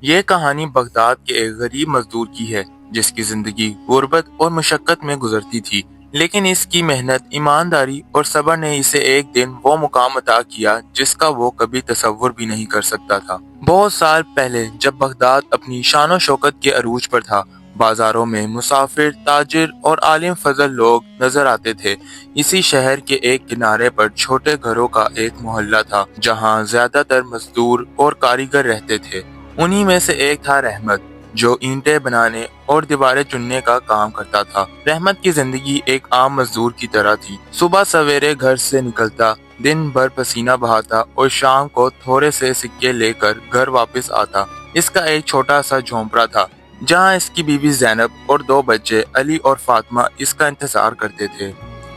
یہ کہانی بغداد کے ایک غریب مزدور کی ہے جس کی زندگی غربت اور مشقت میں گزرتی تھی، لیکن اس کی محنت، ایمانداری اور صبر نے اسے ایک دن وہ مقام عطا کیا جس کا وہ کبھی تصور بھی نہیں کر سکتا تھا۔ بہت سال پہلے جب بغداد اپنی شان و شوکت کے عروج پر تھا، بازاروں میں مسافر، تاجر اور عالم فضل لوگ نظر آتے تھے۔ اسی شہر کے ایک کنارے پر چھوٹے گھروں کا ایک محلہ تھا جہاں زیادہ تر مزدور اور کاریگر رہتے تھے۔ انہی میں سے ایک تھا رحمت، جو اینٹیں بنانے اور دیواریں چننے کا کام کرتا تھا۔ رحمت کی زندگی ایک عام مزدور کی طرح تھی۔ صبح سویرے گھر سے نکلتا، دن بھر پسینہ بہاتا اور شام کو تھوڑے سے سکے لے کر گھر واپس آتا۔ اس کا ایک چھوٹا سا جھونپڑا تھا جہاں اس کی بیوی زینب اور دو بچے علی اور فاطمہ اس کا انتظار کرتے تھے۔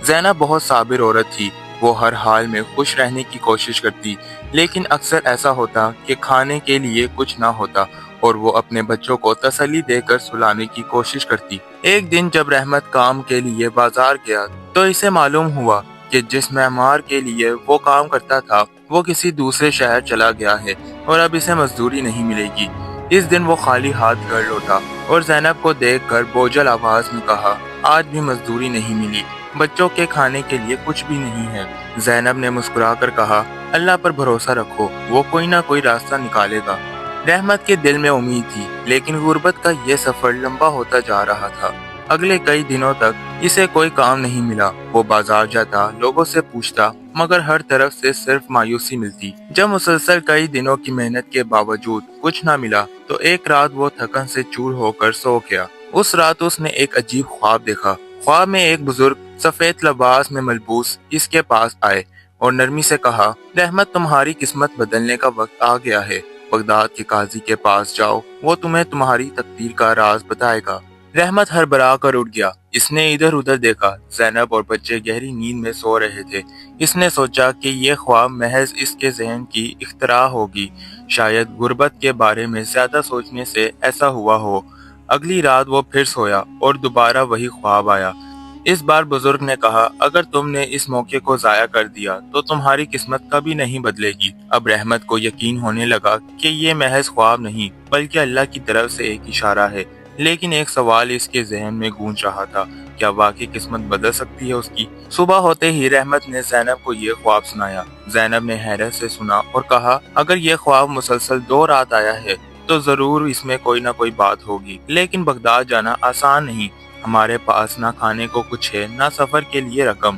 زینب بہت صابر عورت تھی۔ وہ ہر حال میں خوش رہنے کی کوشش کرتی، لیکن اکثر ایسا ہوتا کہ کھانے کے لیے کچھ نہ ہوتا اور وہ اپنے بچوں کو تسلی دے کر سلانے کی کوشش کرتی۔ ایک دن جب رحمت کام کے لیے بازار گیا تو اسے معلوم ہوا کہ جس معمار کے لیے وہ کام کرتا تھا وہ کسی دوسرے شہر چلا گیا ہے اور اب اسے مزدوری نہیں ملے گی۔ اس دن وہ خالی ہاتھ گھر لوٹا اور زینب کو دیکھ کر بوجھل آواز میں کہا، آج بھی مزدوری نہیں ملی، بچوں کے کھانے کے لیے کچھ بھی نہیں ہے۔ زینب نے مسکرا کر کہا، اللہ پر بھروسہ رکھو، وہ کوئی نہ کوئی راستہ نکالے گا۔ رحمت کے دل میں امید تھی، لیکن غربت کا یہ سفر لمبا ہوتا جا رہا تھا۔ اگلے کئی دنوں تک اسے کوئی کام نہیں ملا۔ وہ بازار جاتا، لوگوں سے پوچھتا، مگر ہر طرف سے صرف مایوسی ملتی۔ جب مسلسل کئی دنوں کی محنت کے باوجود کچھ نہ ملا تو ایک رات وہ تھکن سے چور ہو کر سو گیا۔ اس رات اس نے ایک عجیب خواب دیکھا۔ خواب میں ایک بزرگ سفید لباس میں ملبوس اس کے پاس آئے اور نرمی سے کہا، رحمت، تمہاری قسمت بدلنے کا وقت آ گیا ہے۔ بغداد کے قاضی کے پاس جاؤ، وہ تمہیں تمہاری تقدیر کا راز بتائے گا۔ رحمت ہڑبڑا کر اٹھ گیا۔ اس نے ادھر ادھر دیکھا، زینب اور بچے گہری نیند میں سو رہے تھے۔ اس نے سوچا کہ یہ خواب محض اس کے ذہن کی اختراع ہوگی، شاید غربت کے بارے میں زیادہ سوچنے سے ایسا ہوا ہو۔ اگلی رات وہ پھر سویا اور دوبارہ وہی خواب آیا۔ اس بار بزرگ نے کہا، اگر تم نے اس موقع کو ضائع کر دیا تو تمہاری قسمت کبھی نہیں بدلے گی۔ اب رحمت کو یقین ہونے لگا کہ یہ محض خواب نہیں بلکہ اللہ کی طرف سے ایک اشارہ ہے، لیکن ایک سوال اس کے ذہن میں گونج رہا تھا، کیا واقعی قسمت بدل سکتی ہے اس کی؟ صبح ہوتے ہی رحمت نے زینب کو یہ خواب سنایا۔ زینب نے حیرت سے سنا اور کہا، اگر یہ خواب مسلسل 2 رات آیا ہے تو ضرور اس میں کوئی نہ کوئی بات ہوگی، لیکن بغداد جانا آسان نہیں، ہمارے پاس نہ کھانے کو کچھ ہے نہ سفر کے لیے رقم۔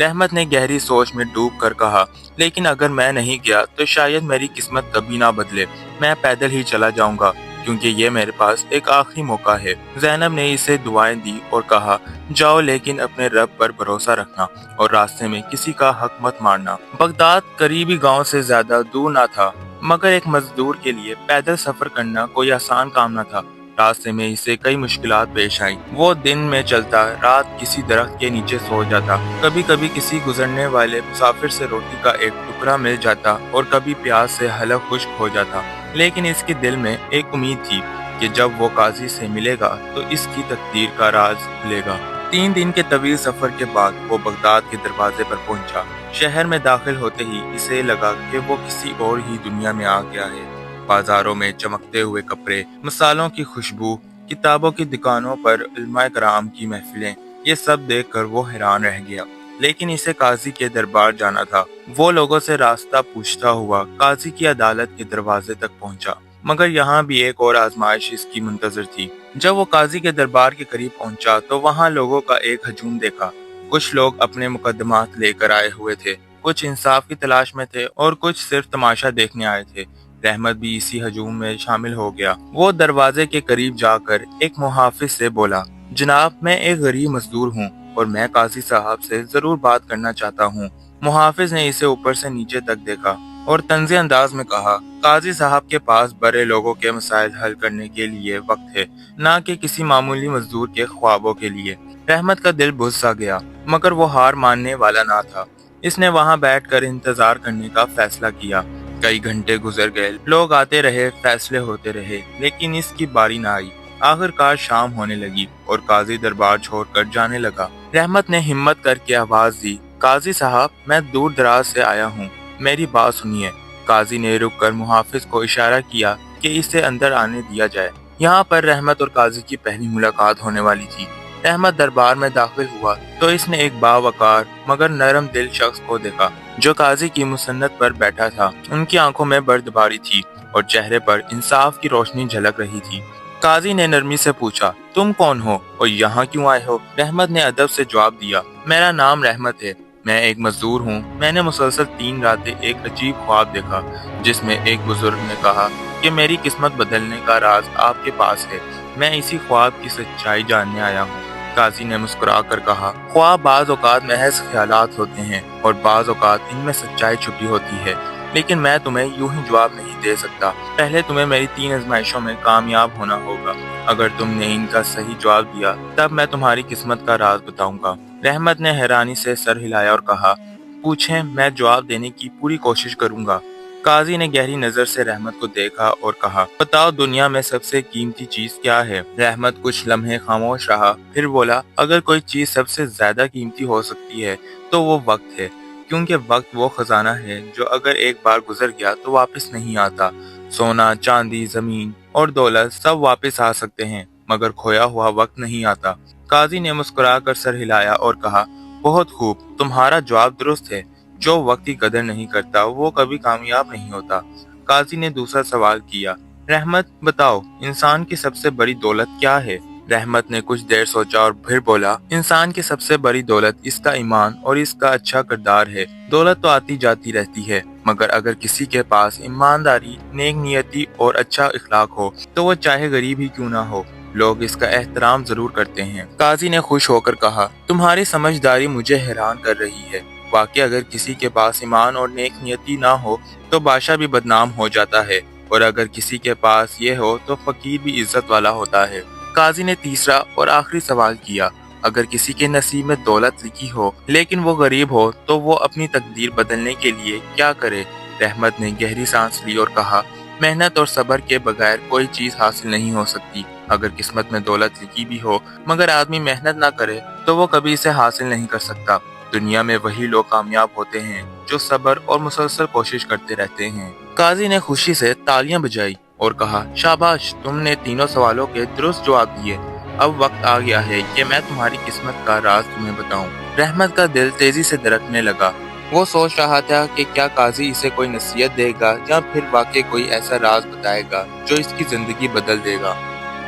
رحمت نے گہری سوچ میں ڈوب کر کہا، لیکن اگر میں نہیں گیا تو شاید میری قسمت کبھی نہ بدلے، میں پیدل ہی چلا جاؤں گا کیونکہ یہ میرے پاس ایک آخری موقع ہے۔ زینب نے اسے دعائیں دی اور کہا، جاؤ لیکن اپنے رب پر بھروسہ رکھنا اور راستے میں کسی کا حق مت مارنا۔ بغداد قریبی گاؤں سے زیادہ دور نہ تھا، مگر ایک مزدور کے لیے پیدل سفر کرنا کوئی آسان کام نہ تھا۔ راستے میں اسے کئی مشکلات پیش آئیں۔ وہ دن میں چلتا، رات کسی درخت کے نیچے سو جاتا، کبھی کبھی کسی گزرنے والے مسافر سے روٹی کا ایک ٹکڑا مل جاتا اور کبھی پیاس سے حلق خشک ہو جاتا، لیکن اس کے دل میں ایک امید تھی کہ جب وہ قاضی سے ملے گا تو اس کی تقدیر کا راز کھلے گا۔ 3 دن کے طویل سفر کے بعد وہ بغداد کے دروازے پر پہنچا۔ شہر میں داخل ہوتے ہی اسے لگا کہ وہ کسی اور ہی دنیا میں آ گیا ہے۔ بازاروں میں چمکتے ہوئے کپڑے، مصالحوں کی خوشبو، کتابوں کی دکانوں پر علماء کرام کی محفلیں، یہ سب دیکھ کر وہ حیران رہ گیا۔ لیکن اسے قاضی کے دربار جانا تھا۔ وہ لوگوں سے راستہ پوچھتا ہوا قاضی کی عدالت کے دروازے تک پہنچا، مگر یہاں بھی ایک اور آزمائش اس کی منتظر تھی۔ جب وہ قاضی کے دربار کے قریب پہنچا تو وہاں لوگوں کا ایک ہجوم دیکھا۔ کچھ لوگ اپنے مقدمات لے کر آئے ہوئے تھے، کچھ انصاف کی تلاش میں تھے اور کچھ صرف تماشا دیکھنے آئے تھے۔ رحمت بھی اسی ہجوم میں شامل ہو گیا۔ وہ دروازے کے قریب جا کر ایک محافظ سے بولا، جناب، میں ایک غریب مزدور ہوں اور میں قاضی صاحب سے ضرور بات کرنا چاہتا ہوں۔ محافظ نے اسے اوپر سے نیچے تک دیکھا اور طنزی انداز میں کہا، قاضی صاحب کے پاس بڑے لوگوں کے مسائل حل کرنے کے لیے وقت ہے، نہ کہ کسی معمولی مزدور کے خوابوں کے لیے۔ رحمت کا دل بجھ سا گیا، مگر وہ ہار ماننے والا نہ تھا۔ اس نے وہاں بیٹھ کر انتظار کرنے کا فیصلہ کیا۔ کئی گھنٹے گزر گئے، لوگ آتے رہے، فیصلے ہوتے رہے، لیکن اس کی باری نہ آئی۔ آخرکار شام ہونے لگی اور قاضی دربار چھوڑ کر جانے لگا۔ رحمت نے ہمت کر کے آواز دی، قاضی صاحب، میں دور دراز سے آیا ہوں، میری بات سنیے۔ قاضی نے رک کر محافظ کو اشارہ کیا کہ اسے اندر آنے دیا جائے۔ یہاں پر رحمت اور قاضی کی پہلی ملاقات ہونے والی تھی۔ رحمت دربار میں داخل ہوا تو اس نے ایک باوقار مگر نرم دل شخص کو دیکھا جو قاضی کی مسند پر بیٹھا تھا۔ ان کی آنکھوں میں بردباری تھی اور چہرے پر انصاف کی روشنی جھلک رہی تھی۔ قاضی نے نرمی سے پوچھا، تم کون ہو اور یہاں کیوں آئے ہو؟ رحمت نے ادب سے جواب دیا، میرا نام رحمت ہے، میں ایک مزدور ہوں۔ میں نے مسلسل 3 راتیں ایک عجیب خواب دیکھا جس میں ایک بزرگ نے کہا کہ میری قسمت بدلنے کا راز آپ کے پاس ہے۔ میں اسی خواب کی سچائی جاننے آیا ہوں۔ قاضی نے مسکرا کر کہا، خواب بعض اوقات محض خیالات ہوتے ہیں اور بعض اوقات ان میں سچائی چھپی ہوتی ہے، لیکن میں تمہیں یوں ہی جواب نہیں دے سکتا۔ پہلے تمہیں میری 3 آزمائشوں میں کامیاب ہونا ہوگا۔ اگر تم نے ان کا صحیح جواب دیا تب میں تمہاری قسمت کا راز بتاؤں گا۔ رحمت نے حیرانی سے سر ہلایا اور کہا، پوچھیں، میں جواب دینے کی پوری کوشش کروں گا۔ قاضی نے گہری نظر سے رحمت کو دیکھا اور کہا، بتاؤ دنیا میں سب سے قیمتی چیز کیا ہے؟ رحمت کچھ لمحے خاموش رہا، پھر بولا، اگر کوئی چیز سب سے زیادہ قیمتی ہو سکتی ہے تو وہ وقت ہے، کیونکہ وقت وہ خزانہ ہے جو اگر ایک بار گزر گیا تو واپس نہیں آتا۔ سونا، چاندی، زمین اور دولت سب واپس آ سکتے ہیں مگر کھویا ہوا وقت نہیں آتا۔ قاضی نے مسکرا کر سر ہلایا اور کہا، بہت خوب، تمہارا جواب درست ہے۔ جو وقت کی قدر نہیں کرتا وہ کبھی کامیاب نہیں ہوتا۔ قاضی نے دوسرا سوال کیا، رحمت بتاؤ، انسان کی سب سے بڑی دولت کیا ہے؟ رحمت نے کچھ دیر سوچا اور پھر بولا، انسان کی سب سے بڑی دولت اس کا ایمان اور اس کا اچھا کردار ہے۔ دولت تو آتی جاتی رہتی ہے مگر اگر کسی کے پاس ایمانداری، نیک نیتی اور اچھا اخلاق ہو تو وہ چاہے غریب ہی کیوں نہ ہو، لوگ اس کا احترام ضرور کرتے ہیں۔ قاضی نے خوش ہو کر کہا، تمہاری سمجھداری مجھے حیران کر رہی ہے۔ واقعی اگر کسی کے پاس ایمان اور نیک نیتی نہ ہو تو بادشاہ بھی بدنام ہو جاتا ہے، اور اگر کسی کے پاس یہ ہو تو فقیر بھی عزت والا ہوتا ہے۔ قاضی نے تیسرا اور آخری سوال کیا، اگر کسی کے نصیب میں دولت لکھی ہو لیکن وہ غریب ہو تو وہ اپنی تقدیر بدلنے کے لیے کیا کرے؟ رحمت نے گہری سانس لی اور کہا، محنت اور صبر کے بغیر کوئی چیز حاصل نہیں ہو سکتی۔ اگر قسمت میں دولت لکھی بھی ہو مگر آدمی محنت نہ کرے تو وہ کبھی اسے حاصل نہیں کر سکتا۔ دنیا میں وہی لوگ کامیاب ہوتے ہیں جو صبر اور مسلسل کوشش کرتے رہتے ہیں۔ قاضی نے خوشی سے تالیاں بجائی اور کہا، شاباش، تم نے تینوں سوالوں کے درست جواب دیے۔ اب وقت آ گیا ہے کہ میں تمہاری قسمت کا راز تمہیں بتاؤں۔ رحمت کا دل تیزی سے دھڑکنے لگا۔ وہ سوچ رہا تھا کہ کیا قاضی اسے کوئی نصیحت دے گا یا پھر واقعی کوئی ایسا راز بتائے گا جو اس کی زندگی بدل دے گا۔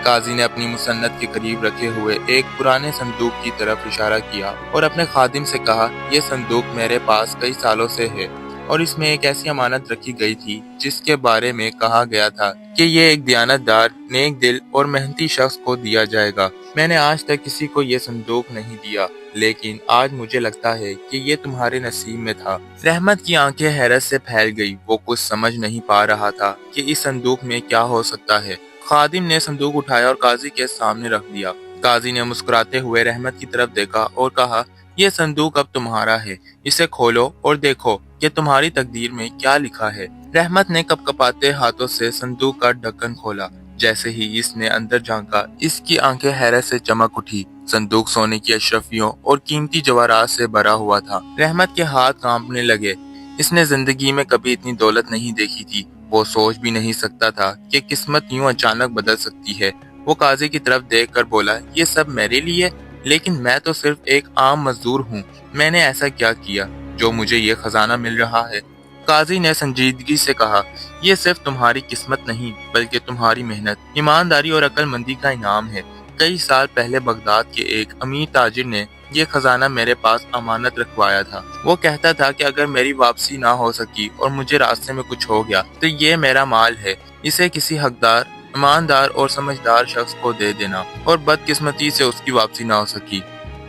قاضی نے اپنی مسند کے قریب رکھے ہوئے ایک پرانے صندوق کی طرف اشارہ کیا اور اپنے خادم سے کہا، یہ صندوق میرے پاس کئی سالوں سے ہے اور اس میں ایک ایسی امانت رکھی گئی تھی جس کے بارے میں کہا گیا تھا کہ یہ ایک دیانتدار، نیک دل اور محنتی شخص کو دیا جائے گا۔ میں نے آج تک کسی کو یہ صندوق نہیں دیا، لیکن آج مجھے لگتا ہے کہ یہ تمہارے نصیب میں تھا۔ رحمت کی آنکھیں حیرت سے پھیل گئی، وہ کچھ سمجھ نہیں پا رہا تھا کہ اس صندوق میں کیا ہو سکتا ہے۔ خادم نے صندوق اٹھایا اور قاضی کے سامنے رکھ دیا۔ قاضی نے مسکراتے ہوئے رحمت کی طرف دیکھا اور کہا، یہ صندوق اب تمہارا ہے، اسے کھولو اور دیکھو کہ تمہاری تقدیر میں کیا لکھا ہے۔ رحمت نے کپ کپاتے ہاتھوں سے صندوق کا ڈھکن کھولا۔ جیسے ہی اس نے اندر جھانکا، اس کی آنکھیں حیرت سے چمک اٹھی۔ صندوق سونے کی اشرفیوں اور قیمتی جواہرات سے بھرا ہوا تھا۔ رحمت کے ہاتھ کانپنے لگے۔ اس نے زندگی میں کبھی اتنی دولت نہیں دیکھی تھی۔ وہ سوچ بھی نہیں سکتا تھا کہ قسمت یوں اچانک بدل سکتی ہے۔ وہ قاضی کی طرف دیکھ کر بولا، یہ سب میرے لیے؟ لیکن میں تو صرف ایک عام مزدور ہوں۔ میں نے ایسا کیا کیا جو مجھے یہ خزانہ مل رہا ہے؟ قاضی نے سنجیدگی سے کہا، یہ صرف تمہاری قسمت نہیں بلکہ تمہاری محنت، ایمانداری اور عقل مندی کا انعام ہے۔ کئی سال پہلے بغداد کے ایک امیر تاجر نے یہ خزانہ میرے پاس امانت رکھوایا تھا۔ وہ کہتا تھا کہ اگر میری واپسی نہ ہو سکی اور مجھے راستے میں کچھ ہو گیا تو یہ میرا مال ہے، اسے کسی حقدار، ایماندار اور سمجھدار شخص کو دے دینا، اور بدقسمتی سے اس کی واپسی نہ ہو سکی۔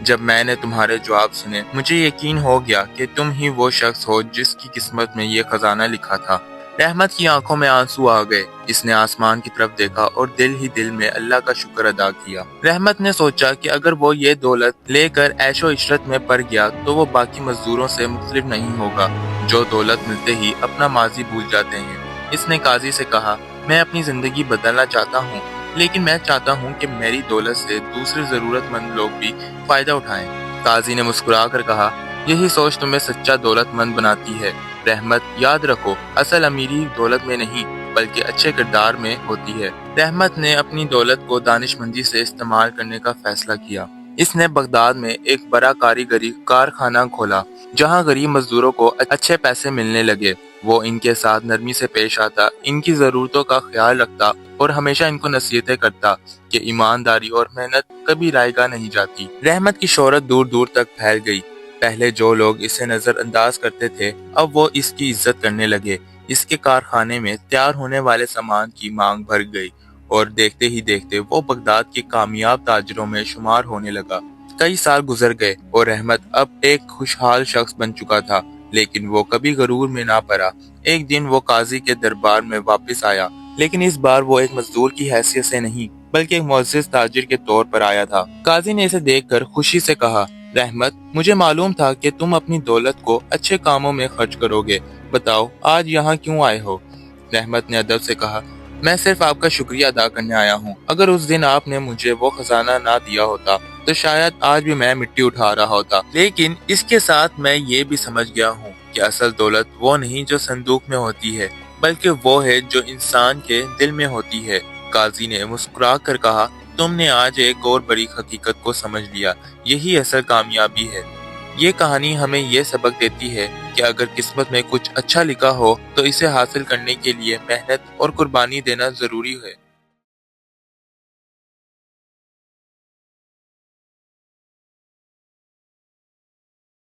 جب میں نے تمہارے جواب سنے مجھے یقین ہو گیا کہ تم ہی وہ شخص ہو جس کی قسمت میں یہ خزانہ لکھا تھا۔ رحمت کی آنکھوں میں آنسو آ گئے۔ اس نے آسمان کی طرف دیکھا اور دل ہی دل میں اللہ کا شکر ادا کیا۔ رحمت نے سوچا کہ اگر وہ یہ دولت لے کر عیش و عشرت میں پڑ گیا تو وہ باقی مزدوروں سے مختلف نہیں ہوگا جو دولت ملتے ہی اپنا ماضی بھول جاتے ہیں۔ اس نے قاضی سے کہا، میں اپنی زندگی بدلنا چاہتا ہوں، لیکن میں چاہتا ہوں کہ میری دولت سے دوسرے ضرورت مند لوگ بھی فائدہ اٹھائیں۔ قاضی نے مسکرا کر کہا، یہی سوچ تمہیں سچا دولت مند بناتی ہے۔ رحمت، یاد رکھو، اصل امیری دولت میں نہیں بلکہ اچھے کردار میں ہوتی ہے۔ رحمت نے اپنی دولت کو دانش مندی سے استعمال کرنے کا فیصلہ کیا۔ اس نے بغداد میں ایک بڑا کاریگری کارخانہ کھولا جہاں غریب مزدوروں کو اچھے پیسے ملنے لگے۔ وہ ان کے ساتھ نرمی سے پیش آتا، ان کی ضرورتوں کا خیال رکھتا اور ہمیشہ ان کو نصیحتیں کرتا کہ ایمانداری اور محنت کبھی رائیگاں نہیں جاتی۔ رحمت کی شہرت دور دور تک پھیل گئی۔ پہلے جو لوگ اسے نظر انداز کرتے تھے اب وہ اس کی عزت کرنے لگے۔ اس کے کارخانے میں تیار ہونے والے سامان کی مانگ بڑھ گئی اور دیکھتے ہی دیکھتے وہ بغداد کے کامیاب تاجروں میں شمار ہونے لگا۔ کئی سال گزر گئے اور رحمت اب ایک خوشحال شخص بن چکا تھا، لیکن وہ کبھی غرور میں نہ پڑا۔ ایک دن وہ قاضی کے دربار میں واپس آیا، لیکن اس بار وہ ایک مزدور کی حیثیت سے نہیں بلکہ ایک معزز تاجر کے طور پر آیا تھا۔ قاضی نے اسے دیکھ کر خوشی سے کہا، رحمت، مجھے معلوم تھا کہ تم اپنی دولت کو اچھے کاموں میں خرچ کرو گے، بتاؤ آج یہاں کیوں آئے ہو؟ رحمت نے ادب سے کہا، میں صرف آپ کا شکریہ ادا کرنے آیا ہوں۔ اگر اس دن آپ نے مجھے وہ خزانہ نہ دیا ہوتا تو شاید آج بھی میں مٹی اٹھا رہا ہوتا، لیکن اس کے ساتھ میں یہ بھی سمجھ گیا ہوں کہ اصل دولت وہ نہیں جو صندوق میں ہوتی ہے، بلکہ وہ ہے جو انسان کے دل میں ہوتی ہے۔ قاضی نے مسکرا کر کہا، تم نے آج ایک اور بڑی حقیقت کو سمجھ لیا، یہی اصل کامیابی ہے۔ یہ کہانی ہمیں یہ سبق دیتی ہے کہ اگر قسمت میں کچھ اچھا لکھا ہو تو اسے حاصل کرنے کے لیے محنت اور قربانی دینا ضروری ہے۔